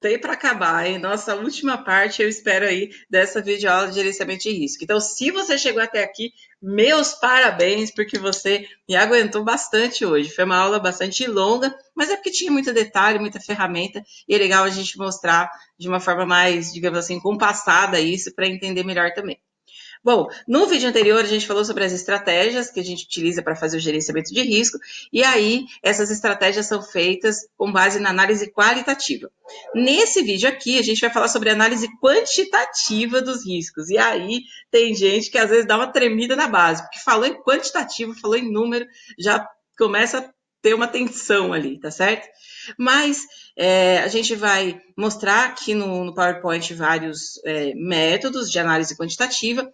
tem para acabar, hein? Nossa última parte, eu espero aí, dessa videoaula de gerenciamento de risco. Então, se você chegou até aqui, meus parabéns, porque você me aguentou bastante hoje. Foi uma aula bastante longa, mas é porque tinha muito detalhe, muita ferramenta, e é legal a gente mostrar de uma forma mais, digamos assim, compassada isso, para entender melhor também. Bom, no vídeo anterior a gente falou sobre as estratégias que a gente utiliza para fazer o gerenciamento de risco, e aí essas estratégias são feitas com base na análise qualitativa. Nesse vídeo aqui a gente vai falar sobre a análise quantitativa dos riscos, e aí tem gente que às vezes dá uma tremida na base, porque falou em quantitativo, falou em número, já começa a ter uma tensão ali, tá certo? Mas a gente vai mostrar aqui no PowerPoint vários métodos de análise quantitativa,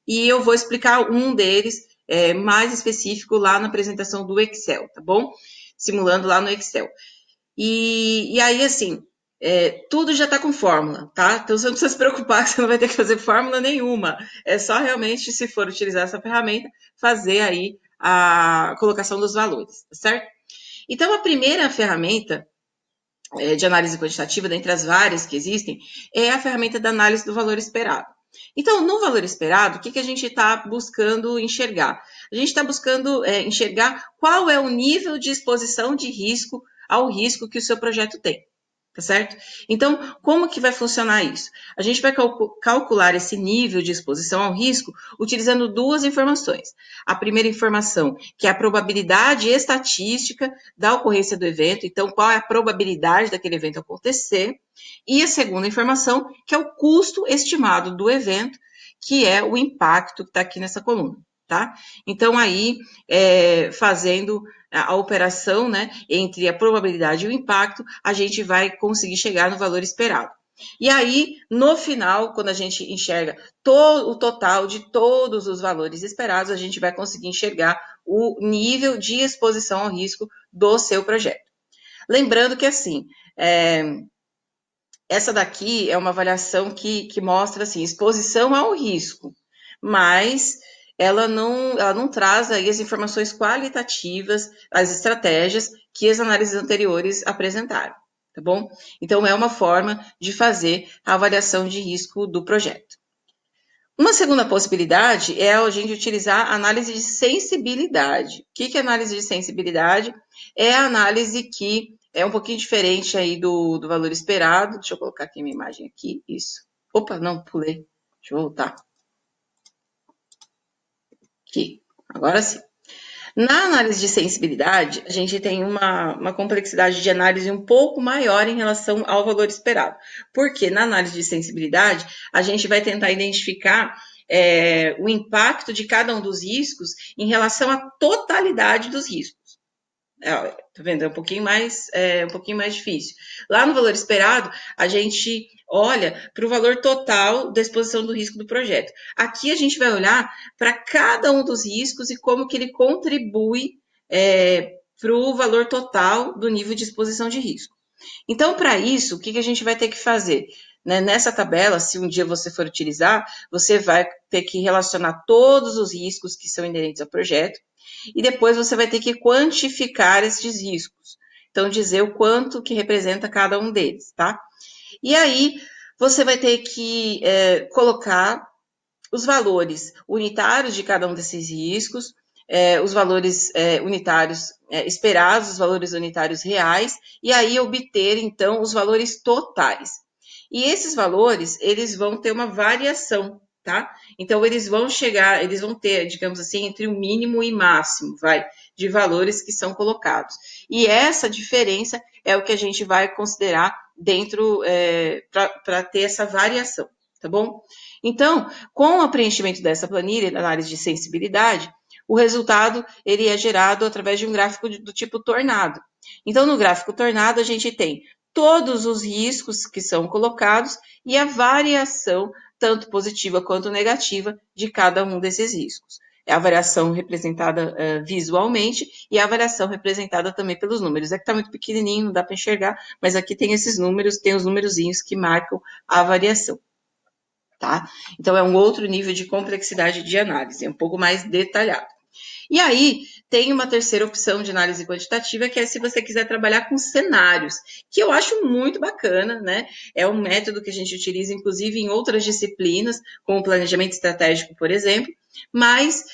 e eu vou explicar um deles mais específico lá na apresentação do Excel, tá bom? Simulando lá no Excel. E aí, assim, tudo já está com fórmula, tá? Então você não precisa se preocupar que você não vai ter que fazer fórmula nenhuma. É só realmente, se for utilizar essa ferramenta, fazer aí a colocação dos valores, tá certo? Então, a primeira ferramenta de análise quantitativa, dentre as várias que existem, é a ferramenta da análise do valor esperado. Então, no valor esperado, o que a gente está buscando enxergar? A gente está buscando enxergar qual é o nível de exposição de risco ao risco que o seu projeto tem. Tá certo? Então, como que vai funcionar isso? A gente vai calcular esse nível de exposição ao risco utilizando duas informações. A primeira informação, que é a probabilidade estatística da ocorrência do evento, então qual é a probabilidade daquele evento acontecer, e a segunda informação, que é o custo estimado do evento, que é o impacto que está aqui nessa coluna. Tá? Então, aí, fazendo a operação, né, entre a probabilidade e o impacto, a gente vai conseguir chegar no valor esperado. E aí, no final, quando a gente enxerga o total de todos os valores esperados, a gente vai conseguir enxergar o nível de exposição ao risco do seu projeto. Lembrando que, assim, essa daqui é uma avaliação que mostra, assim, exposição ao risco, mas ela não traz aí as informações qualitativas, as estratégias que as análises anteriores apresentaram, tá bom? Então, é uma forma de fazer a avaliação de risco do projeto. Uma segunda possibilidade é a gente utilizar a análise de sensibilidade. O que é análise de sensibilidade? É a análise que é um pouquinho diferente aí do valor esperado. Deixa eu colocar aqui minha imagem aqui, isso. Opa, não, pulei. Deixa eu voltar. Aqui, agora sim. Na análise de sensibilidade, a gente tem uma complexidade de análise um pouco maior em relação ao valor esperado. Porque na análise de sensibilidade, a gente vai tentar identificar o impacto de cada um dos riscos em relação à totalidade dos riscos. Tá vendo? É um pouquinho mais difícil. Lá no valor esperado, a gente olha para o valor total da exposição do risco do projeto. Aqui a gente vai olhar para cada um dos riscos e como que ele contribui para o valor total do nível de exposição de risco. Então, para isso, o que a gente vai ter que fazer? Nessa tabela, se um dia você for utilizar, você vai ter que relacionar todos os riscos que são inerentes ao projeto e depois você vai ter que quantificar esses riscos. Então, dizer o quanto que representa cada um deles, tá? E aí, você vai ter que colocar os valores unitários de cada um desses riscos, os valores unitários esperados, os valores unitários reais, e aí obter, então, os valores totais. E esses valores, eles vão ter uma variação, tá? Então, eles vão ter, digamos assim, entre o mínimo e máximo, de valores que são colocados. E essa diferença é o que a gente vai considerar dentro, para ter essa variação, tá bom? Então, com o preenchimento dessa planilha de análise de sensibilidade, o resultado ele é gerado através de um gráfico do tipo tornado. Então, no gráfico tornado, a gente tem todos os riscos que são colocados e a variação, tanto positiva quanto negativa, de cada um desses riscos. É a variação representada visualmente e a variação representada também pelos números. Aqui está muito pequenininho, não dá para enxergar, mas aqui tem esses números, tem os númerozinhos que marcam a variação. Tá? Então, é um outro nível de complexidade de análise, é um pouco mais detalhado. E aí, Tem uma terceira opção de análise quantitativa, que é se você quiser trabalhar com cenários, que eu acho muito bacana, né? É um método que a gente utiliza, inclusive, em outras disciplinas, como planejamento estratégico, por exemplo, mas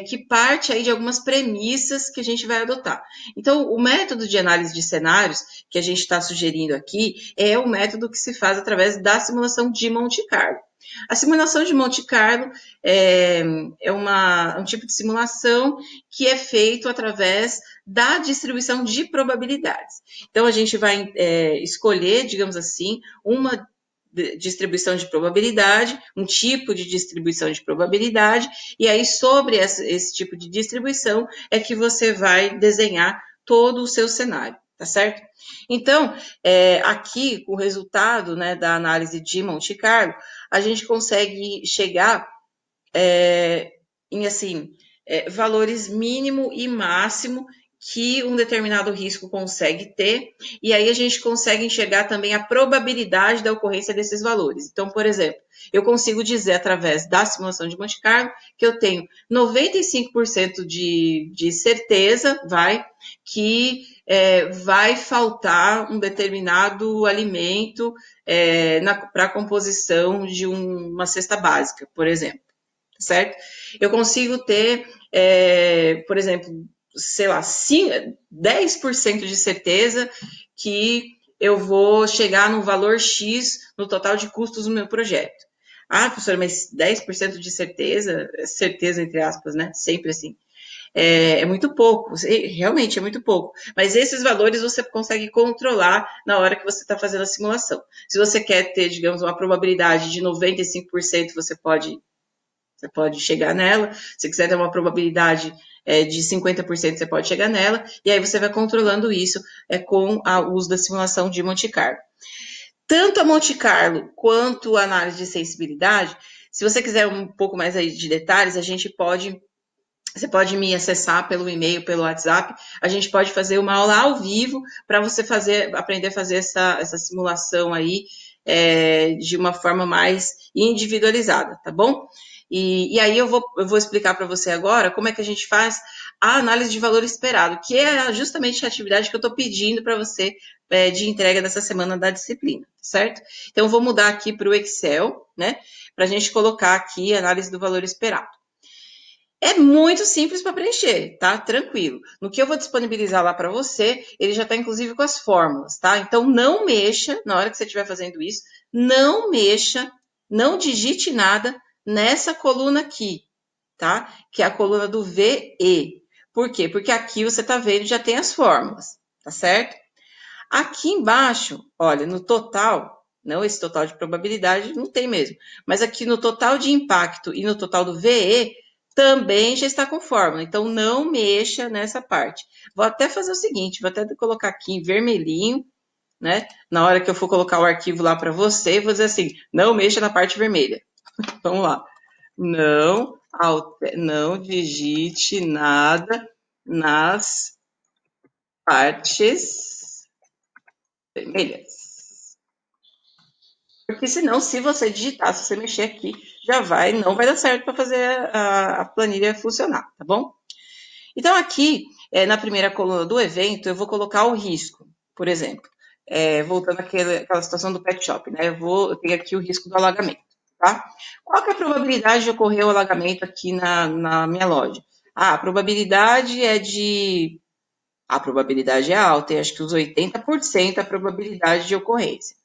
que parte aí de algumas premissas que a gente vai adotar. Então, o método de análise de cenários que a gente está sugerindo aqui é o método que se faz através da simulação de Monte Carlo. A simulação de Monte Carlo um tipo de simulação que é feito através da distribuição de probabilidades. Então, a gente vai escolher, digamos assim, uma distribuição de probabilidade, um tipo de distribuição de probabilidade, e aí sobre esse tipo de distribuição é que você vai desenhar todo o seu cenário, tá certo? Então, aqui, com o resultado, né, da análise de Monte Carlo, a gente consegue chegar em assim, valores mínimo e máximo que um determinado risco consegue ter, e aí a gente consegue enxergar também a probabilidade da ocorrência desses valores. Então, por exemplo, eu consigo dizer através da simulação de Monte Carlo que eu tenho 95% de certeza, que vai faltar um determinado alimento para a composição de uma cesta básica, por exemplo, certo? Eu consigo ter, por exemplo, sei lá, 10% de certeza que eu vou chegar no valor X no total de custos do meu projeto. Ah, professora, mas 10% de certeza entre aspas, né? Sempre assim. É muito pouco, realmente é muito pouco. Mas esses valores você consegue controlar na hora que você está fazendo a simulação. Se você quer ter, digamos, uma probabilidade de 95%, você pode chegar nela. Se quiser ter uma probabilidade de 50%, você pode chegar nela. E aí você vai controlando isso com o uso da simulação de Monte Carlo. Tanto a Monte Carlo quanto a análise de sensibilidade, se você quiser um pouco mais aí de detalhes, você pode me acessar pelo e-mail, pelo WhatsApp. A gente pode fazer uma aula ao vivo para você aprender a fazer essa simulação aí de uma forma mais individualizada, tá bom? E aí eu vou explicar para você agora como é que a gente faz a análise de valor esperado, que é justamente a atividade que eu estou pedindo para você de entrega dessa semana da disciplina, certo? Então, eu vou mudar aqui para o Excel, né? Para a gente colocar aqui a análise do valor esperado. É muito simples para preencher, tá? Tranquilo. No que eu vou disponibilizar lá para você, ele já está inclusive com as fórmulas, tá? Então não mexa, na hora que você estiver fazendo isso, não mexa, não digite nada nessa coluna aqui, tá? Que é a coluna do VE. Por quê? Porque aqui você está vendo já tem as fórmulas, tá certo? Aqui embaixo, olha, no total, não esse total de probabilidade, não tem mesmo, mas aqui no total de impacto e no total do VE, também já está com fórmula, então não mexa nessa parte. Vou até fazer o seguinte, vou até colocar aqui em vermelhinho, né? Na hora que eu for colocar o arquivo lá para você, vou dizer assim, não mexa na parte vermelha. Vamos lá. Não digite nada nas partes vermelhas. Porque senão, se você digitar, se você mexer aqui, não vai dar certo para fazer a planilha funcionar, tá bom? Então, aqui, na primeira coluna do evento, eu vou colocar o risco, por exemplo. Voltando àquela situação do pet shop, né? Eu tenho aqui o risco do alagamento, tá? Qual que é a probabilidade de ocorrer o alagamento aqui na minha loja? A probabilidade A probabilidade é alta, acho que uns 80% a probabilidade de ocorrência.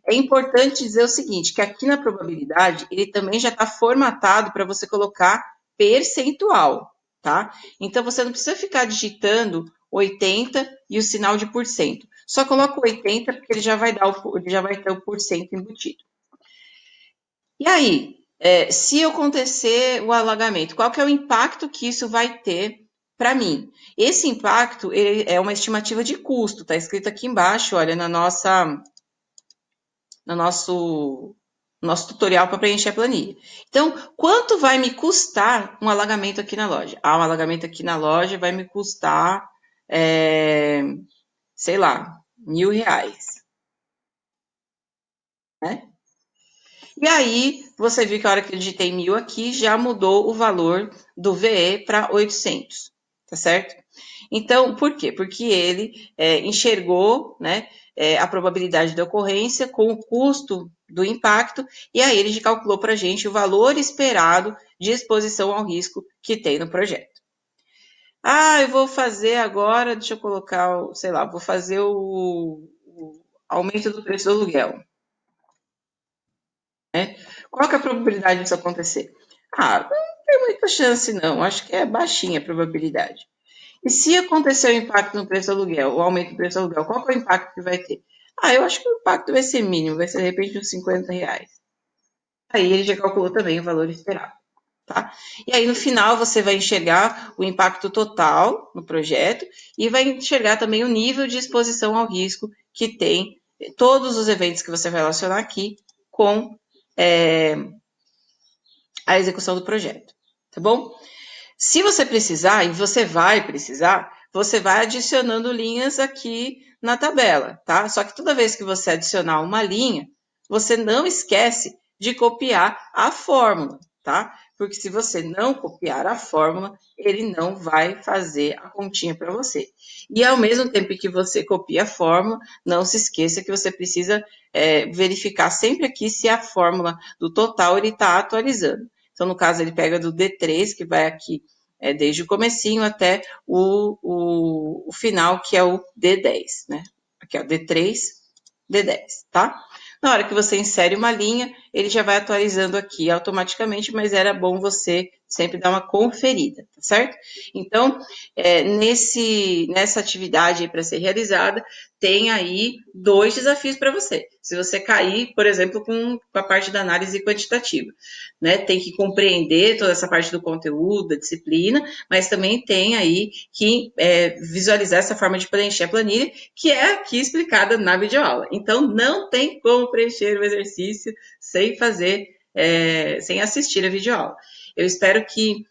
É importante dizer o seguinte, que aqui na probabilidade, ele também já está formatado para você colocar percentual, tá? Então, você não precisa ficar digitando 80 e o sinal de por cento. Só coloca 80 porque ele já vai ter o por cento embutido. E aí, se acontecer o alagamento, qual que é o impacto que isso vai ter para mim? Esse impacto é uma estimativa de custo, tá escrito aqui embaixo, olha, no nosso tutorial para preencher a planilha. Então, quanto vai me custar um alagamento aqui na loja? Um alagamento aqui na loja vai me custar, sei lá, R$1.000, né? E aí, você viu que a hora que eu digitei 1.000 aqui, já mudou o valor do VE para 800. tá certo? Então, por quê? Porque ele enxergou, né, a probabilidade de ocorrência com o custo do impacto, e aí ele calculou para a gente o valor esperado de exposição ao risco que tem no projeto. Ah, eu vou fazer agora, deixa eu colocar, sei lá, vou fazer o aumento do preço do aluguel, né? Qual que é a probabilidade disso acontecer? Ah, não tem muita chance não, acho que é baixinha a probabilidade. E se acontecer o impacto no preço do aluguel, o aumento do preço do aluguel, qual que é o impacto que vai ter? Ah, eu acho que o impacto vai ser mínimo, vai ser de repente uns R$ 50. Aí ele já calculou também o valor esperado. Tá? E aí no final você vai enxergar o impacto total no projeto e vai enxergar também o nível de exposição ao risco que tem todos os eventos que você vai relacionar aqui com a execução do projeto, tá bom? Se você precisar, e você vai precisar, você vai adicionando linhas aqui na tabela, tá? Só que toda vez que você adicionar uma linha, você não esquece de copiar a fórmula, tá? Porque se você não copiar a fórmula, ele não vai fazer a continha para você. E ao mesmo tempo que você copia a fórmula, não se esqueça que você precisa verificar sempre aqui se a fórmula do total ele está atualizando. Então, no caso, ele pega do D3, que vai aqui desde o comecinho até o final, que é o D10, né? Aqui, ó, D3, D10, tá? Na hora que você insere uma linha, ele já vai atualizando aqui automaticamente, mas era bom você sempre dar uma conferida, tá certo? Então, nessa atividade para ser realizada, tem aí 2 desafios para você. Se você cair, por exemplo, com a parte da análise quantitativa, né? Tem que compreender toda essa parte do conteúdo, da disciplina, mas também tem aí que visualizar essa forma de preencher a planilha, que é aqui explicada na videoaula. Então, não tem como preencher o exercício sem fazer, sem assistir a videoaula. Eu espero que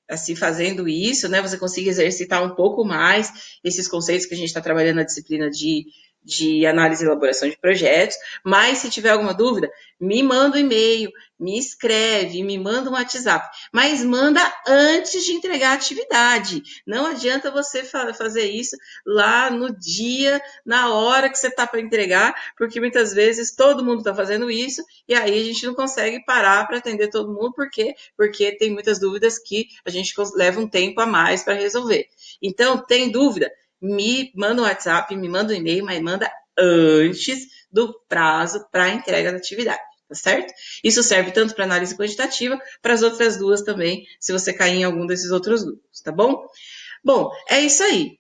assim, fazendo isso, né, você consiga exercitar um pouco mais esses conceitos que a gente está trabalhando na disciplina de análise e elaboração de projetos, mas se tiver alguma dúvida, me manda um e-mail, me escreve, me manda um WhatsApp, mas manda antes de entregar a atividade. Não adianta você fazer isso lá no dia, na hora que você está para entregar, porque muitas vezes todo mundo está fazendo isso e aí a gente não consegue parar para atender todo mundo, por quê? Porque tem muitas dúvidas que a gente leva um tempo a mais para resolver. Então, tem dúvida? Me manda um WhatsApp, me manda um e-mail, mas manda antes do prazo para a entrega da atividade, tá certo? Isso serve tanto para análise quantitativa, para as outras duas também, se você cair em algum desses outros grupos, tá bom? Bom, é isso aí.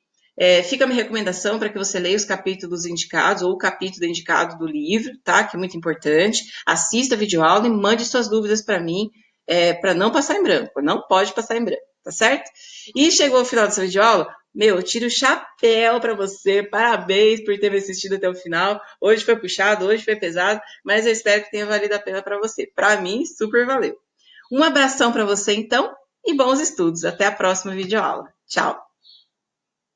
Fica a minha recomendação para que você leia os capítulos indicados ou o capítulo indicado do livro, tá? Que é muito importante. Assista a videoaula e mande suas dúvidas para mim, para não passar em branco. Não pode passar em branco, tá certo? E chegou o final dessa videoaula, eu tiro o chapéu para você. Parabéns por ter me assistido até o final. Hoje foi puxado, hoje foi pesado, mas eu espero que tenha valido a pena para você. Para mim, super valeu. Um abração para você, então, e bons estudos. Até a próxima videoaula. Tchau!